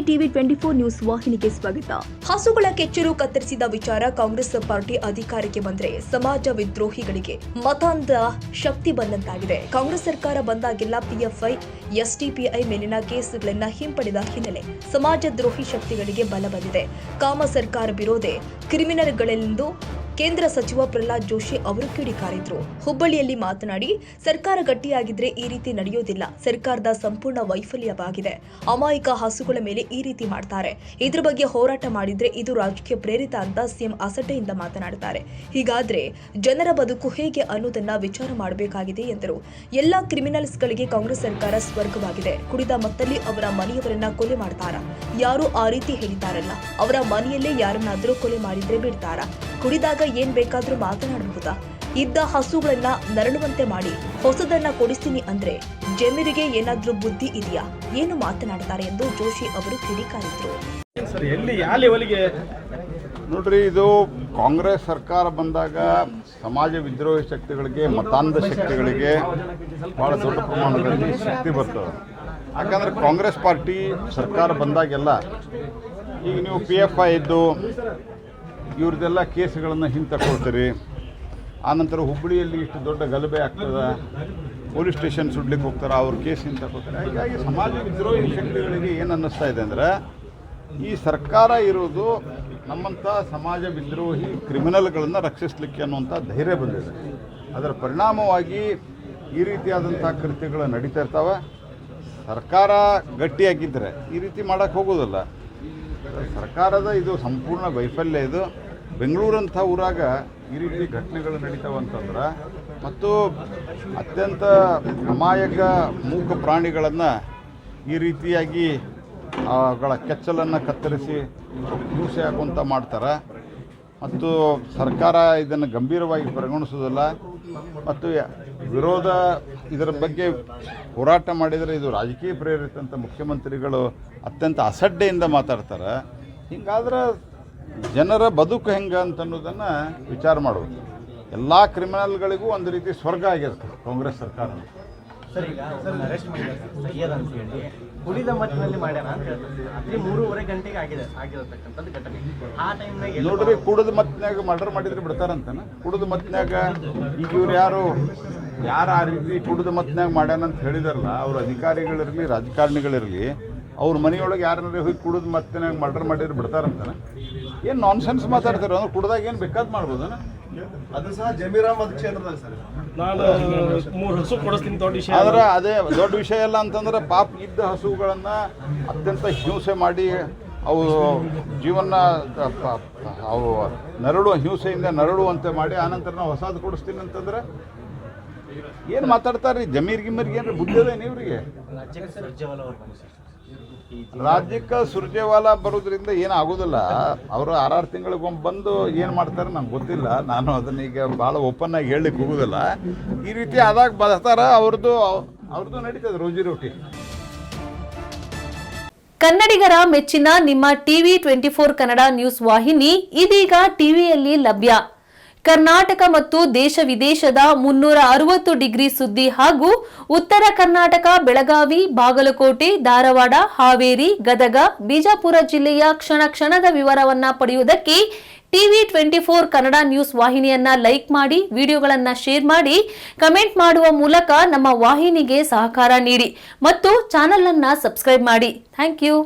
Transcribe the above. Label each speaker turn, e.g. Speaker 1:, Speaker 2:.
Speaker 1: TV 24 news ವಾಹಿನಿಗೆ ಸ್ವಾಗತ. ಹಸುಗಳ ಕೆಚ್ಚರು ಕತ್ತರಿಸಿದ ವಿಚಾರ ಕಾಂಗ್ರೆಸ್ ಪಾರ್ಟಿ ಅಧಿಕಾರಕ್ಕೆ ಬಂದರೆ ಸಮಾಜ ವಿದ್ರೋಹಿಗಳಿಗೆ ಮತಾಂಧ ಶಕ್ತಿ ಬಂದಂತಾಗಿದೆ. ಕಾಂಗ್ರೆಸ್ ಸರ್ಕಾರ ಬಂದಾಗೆಲ್ಲ ಪಿಎಫ್ಐ, ಎಸ್ಡಿಪಿಐ ಮೇಲಿನ ಕೇಸುಗಳನ್ನು ಹಿಂಪಡೆದ ಹಿನ್ನೆಲೆ ಸಮಾಜ ದ್ರೋಹಿ ಶಕ್ತಿಗಳಿಗೆ ಬಲ ಬಂದಿದೆ. ಕಾಮ ಸರ್ಕಾರ ವಿರೋಧಿ ಕ್ರಿಮಿನಲ್ಗಳೆಂದು ಕೇಂದ್ರ ಸಚಿವ ಪ್ರಹ್ಲಾದ್ ಜೋಶಿ ಅವರು ಕಿಡಿಕಾರಿದ್ರು. ಹುಬ್ಬಳ್ಳಿಯಲ್ಲಿ ಮಾತನಾಡಿ, ಸರ್ಕಾರ ಗಟ್ಟಿಯಾಗಿದ್ರೆ ಈ ರೀತಿ ನಡೆಯೋದಿಲ್ಲ. ಸರ್ಕಾರದ ಸಂಪೂರ್ಣ ವೈಫಲ್ಯವಾಗಿದೆ. ಅಮಾಯಕ ಹಸುಗಳ ಮೇಲೆ ಈ ರೀತಿ ಮಾಡ್ತಾರೆ. ಇದ್ರ ಬಗ್ಗೆ ಹೋರಾಟ ಮಾಡಿದ್ರೆ ಇದು ರಾಜಕೀಯ ಪ್ರೇರಿತ ಅಂತ ಸಿಎಂ ಅಸಡ್ಡೆಯಿಂದ ಮಾತನಾಡುತ್ತಾರೆ. ಹೀಗಾದ್ರೆ ಜನರ ಬದುಕು ಹೇಗೆ ಅನ್ನೋದನ್ನ ವಿಚಾರ ಮಾಡಬೇಕಾಗಿದೆ ಎಂದರು. ಎಲ್ಲಾ ಕ್ರಿಮಿನಲ್ಸ್ಗಳಿಗೆ ಕಾಂಗ್ರೆಸ್ ಸರ್ಕಾರ ಸ್ವರ್ಗವಾಗಿದೆ. ಕುಡಿದ ಮತ್ತಲ್ಲಿ ಅವರ ಮನೆಯವರನ್ನ ಕೊಲೆ ಮಾಡ್ತಾರ. ಯಾರು ಆ ರೀತಿ ಹೇಳಿದಾರಲ್ಲ, ಅವರ ಮನೆಯಲ್ಲೇ ಯಾರನ್ನಾದ್ರೂ ಕೊಲೆ ಮಾಡಿದ್ರೆ ಬಿಡ್ತಾರ. ಕುಡಿದಾಗ ಏನ್ ಬೇಕಾದ್ರೂ ಮಾತನಾಡಬಹುದಾ? ಇದ್ದ ಹಸುಗಳನ್ನ ನರಳುವಂತೆ ಮಾಡಿ ಹೊಸದನ್ನ ಕೊಡಿಸ್ತೀನಿ ಅಂದ್ರೆ ಜಮೀರಿಗೆ ಏನಾದ್ರೂ ಬುದ್ಧಿ ಇದೆಯಾ? ಏನು ಮಾತನಾಡ್ತಾರೆ ಎಂದು ಜೋಶಿ ಅವರು ಕಿಡಿಕಾರಿದ್ರು.
Speaker 2: ನೋಡ್ರಿ, ಇದು ಕಾಂಗ್ರೆಸ್ ಸರ್ಕಾರ ಬಂದಾಗ ಸಮಾಜ ವಿದ್ರೋಹಿ ಶಕ್ತಿಗಳಿಗೆ, ಮತಾಂಧ ಶಕ್ತಿಗಳಿಗೆ ಬಹಳ ದೊಡ್ಡ ಪ್ರಮಾಣದಲ್ಲಿ ಶಕ್ತಿ ಬರ್ತದೆ. ಯಾಕಂದ್ರೆ ಕಾಂಗ್ರೆಸ್ ಪಾರ್ಟಿ ಸರ್ಕಾರ ಬಂದಾಗೆಲ್ಲ ಈಗ ನೀವು PFI ಇದ್ದು ಇವ್ರದ್ದೆಲ್ಲ ಕೇಸ್ಗಳನ್ನು ಹಿಂತಕೊಳ್ತೀರಿ. ಆನಂತರ ಹುಬ್ಬಳ್ಳಿಯಲ್ಲಿ ಇಷ್ಟು ದೊಡ್ಡ ಗಲಭೆ ಆಗ್ತದೆ, ಪೊಲೀಸ್ ಸ್ಟೇಷನ್ ಸುಡ್ಲಿಕ್ಕೆ ಹೋಗ್ತಾರೆ, ಅವ್ರ ಕೇಸ್ ಹಿಂತಕೊಳ್ತಾರೆ. ಹೀಗಾಗಿ ಸಮಾಜ ವಿದ್ರೋಹಿ ಶಕ್ತಿಗಳಿಗೆ ಏನು ಅನ್ನಿಸ್ತಾ ಇದೆ ಅಂದರೆ, ಈ ಸರ್ಕಾರ ಇರೋದು ನಮ್ಮಂಥ ಸಮಾಜ ವಿದ್ರೋಹಿ ಕ್ರಿಮಿನಲ್ಗಳನ್ನು ರಕ್ಷಿಸಲಿಕ್ಕೆ ಅನ್ನುವಂಥ ಧೈರ್ಯ ಬಂದಿದೆ. ಅದರ ಪರಿಣಾಮವಾಗಿ ಈ ರೀತಿಯಾದಂಥ ಕೃತ್ಯಗಳು ನಡೀತಾ ಇರ್ತವೆ. ಸರ್ಕಾರ ಗಟ್ಟಿಯಾಗಿದ್ದರೆ ಈ ರೀತಿ ಮಾಡೋಕ್ಕೆ ಹೋಗೋದಿಲ್ಲ. ಸರ್ಕಾರದ ಇದು ಸಂಪೂರ್ಣ ವೈಫಲ್ಯ. ಇದು ಬೆಂಗಳೂರಂಥ ಊರಾಗ ಈ ರೀತಿ ಘಟನೆಗಳು ನಡೀತಾವಂತಂದ್ರೆ, ಮತ್ತು ಅತ್ಯಂತ ಅಮಾಯಕ ಮೂಕ ಪ್ರಾಣಿಗಳನ್ನು ಈ ರೀತಿಯಾಗಿ ಅವುಗಳ ಕೆಚ್ಚಲನ್ನು ಕತ್ತರಿಸಿ ಹಿಂಸೆ ಆಗುವಂಥ ಮಾಡ್ತಾರೆ. ಮತ್ತು ಸರ್ಕಾರ ಇದನ್ನು ಗಂಭೀರವಾಗಿ ಪರಿಗಣಿಸೋದಿಲ್ಲ. ಮತ್ತು ವಿರೋಧ ಇದರ ಬಗ್ಗೆ ಹೋರಾಟ ಮಾಡಿದರೆ ಇದು ರಾಜಕೀಯ ಪ್ರೇರಿತ ಅಂತ ಮುಖ್ಯಮಂತ್ರಿಗಳು ಅತ್ಯಂತ ಅಸಡ್ಡೆಯಿಂದ ಮಾತಾಡ್ತಾರೆ. ಹಿಂಗಾದ್ರೆ ಜನರ ಬದುಕು ಹೆಂಗೆ ಅಂತ ಅನ್ನೋದನ್ನು ವಿಚಾರ ಮಾಡೋದು. ಎಲ್ಲ ಕ್ರಿಮಿನಲ್ಗಳಿಗೂ ಒಂದು ರೀತಿ ಸ್ವರ್ಗ ಆಗಿರುತ್ತೆ ಕಾಂಗ್ರೆಸ್ ಸರ್ಕಾರ.
Speaker 3: ಸರ್, ಈಗ ಅರೆಸ್ಟ್ ಮಾಡಿದ್ದಾರೆ ಸೈಯದ್ ಅಂತ ಹೇಳಿ, ಕುಡಿದ ಮತ್ತಿನಲ್ಲಿ ಮಾಡ್ಯಾನ ಅಂತ ಹೇಳ್ತಾರೆ. ರಾತ್ರಿ 3:30 ಗಂಟೆಗೆ ಆಗಿರತಕ್ಕಂಥದ್ದು ಘಟನೆ. ಆ ಟೈಮ್ನಾಗ
Speaker 2: ನೋಡ್ರಿ, ಕುಡಿದ ಮತ್ತಿನಾಗ ಮರ್ಡರ್ ಮಾಡಿದ್ರೆ ಬಿಡ್ತಾರಂತಾನೆ. ಕುಡಿದ ಮತ್ತಿನಾಗ ಈಗ ಇವ್ರು ಯಾರು ಆ ರೀತಿ ಕುಡಿದ ಮತ್ತಿನಾಗ ಮಾಡ್ಯಾನ ಅಂತ ಹೇಳಿದಾರಲ್ಲ, ಅವ್ರ ಅಧಿಕಾರಿಗಳಿರಲಿ ರಾಜಕಾರಣಿಗಳಿರಲಿ, ಅವ್ರ ಮನೆಯೊಳಗೆ ಯಾರನ್ನಾರು ಹೋಗಿ ಕುಡಿದ ಮತ್ತಿನಾಗ ಮರ್ಡರ್ ಮಾಡಿದ್ರೆ ಬಿಡ್ತಾರಂತಾನೆ. ಏನು ನಾನ್ಸೆನ್ಸ್ ಮಾತಾಡ್ತಾರೆ ಅಂದ್ರೆ, ಕುಡ್ದಾಗ ಏನು ಬೇಕಾದ್ ಮಾಡ್ಬೋದನ?
Speaker 4: ಅದು ಸಹ ಜಮೀರಾಮ್ ಕ್ಷೇತ್ರದಾಗ ಸರ್ ನಾನು 3 ಹಸು ಕೊಡಿಸ್ತೀನಿ. ದೊಡ್ಡ ವಿಷಯ
Speaker 2: ಆದ್ರೆ ಅದೇ ದೊಡ್ಡ ವಿಷಯ ಇಲ್ಲ ಅಂತಂದ್ರೆ, ಪಾಪ ಇದ್ದ ಹಸುಗಳನ್ನು ಅತ್ಯಂತ ಹಿಂಸೆ ಮಾಡಿ ಅವು ಜೀವನ ಅವು ಹಿಂಸೆಯಿಂದ ನರಳುವಂತೆ ಮಾಡಿ ಆನಂತರ ನಾವು ಹೊಸದು ಕೊಡಿಸ್ತೀನಿ ಅಂತಂದ್ರೆ ಏನು ಮಾತಾಡ್ತಾರೆ? ಜಮೀರ್ಗೆ ಏನು ಬುದ್ಧಿ ಅದೇನು ಇವರಿಗೆ? ರಾಜ್ಯಕ್ಕೆ ಸುರ್ಜೇವಾಲಾ ಬರೋದ್ರಿಂದ ಏನು ಆಗೋದಿಲ್ಲ. ಅವರು 6 ತಿಂಗಳಿಗೊಮ್ಮೆ ಬಂದು ಏನು ಮಾಡ್ತಾರೆ ನಂಗೆ ಗೊತ್ತಿಲ್ಲ. ನಾನು ಅದನ್ನ ಈಗ ಭಾಳ ಓಪನ್ ಆಗಿ ಹೇಳಲಿಕ್ಕೆ ಹೋಗೋದಿಲ್ಲ. ಈ ರೀತಿ ಆದಾಗ ಬರ್ತಾರ, ಅವ್ರದ್ದು ನಡೀತದೆ ರೋಜಿ ರೋಟಿ.
Speaker 5: ಕನ್ನಡಿಗರ ಮೆಚ್ಚಿನ ನಿಮ್ಮ ಟಿವಿ 24 ಕನ್ನಡ ನ್ಯೂಸ್ ವಾಹಿನಿ ಇದೀಗ ಟಿವಿಯಲ್ಲಿ ಲಭ್ಯ. ಕರ್ನಾಟಕ ಮತ್ತು ದೇಶ ವಿದೇಶದ 360 ಡಿಗ್ರಿ ಸುದ್ದಿ ಹಾಗೂ ಉತ್ತರ ಕರ್ನಾಟಕ, ಬೆಳಗಾವಿ, ಬಾಗಲಕೋಟೆ, ಧಾರವಾಡ, ಹಾವೇರಿ, ಗದಗ, ಬಿಜಾಪುರ ಜಿಲ್ಲೆಯ ಕ್ಷಣ ಕ್ಷಣದ ವಿವರವನ್ನ ಪಡೆಯುವುದಕ್ಕೆ ಟಿವಿ 24 ಕನ್ನಡ ನ್ಯೂಸ್ ವಾಹಿನಿಯನ್ನ ಲೈಕ್ ಮಾಡಿ, ವಿಡಿಯೋಗಳನ್ನ ಶೇರ್ ಮಾಡಿ, ಕಮೆಂಟ್ ಮಾಡುವ ಮೂಲಕ ನಮ್ಮ ವಾಹಿನಿಗೆ ಸಹಕಾರ ನೀಡಿ ಮತ್ತು ಚಾನೆಲ್ ಅನ್ನ ಸಬ್ಸ್ಕ್ರೈಬ್ ಮಾಡಿ. Thank you.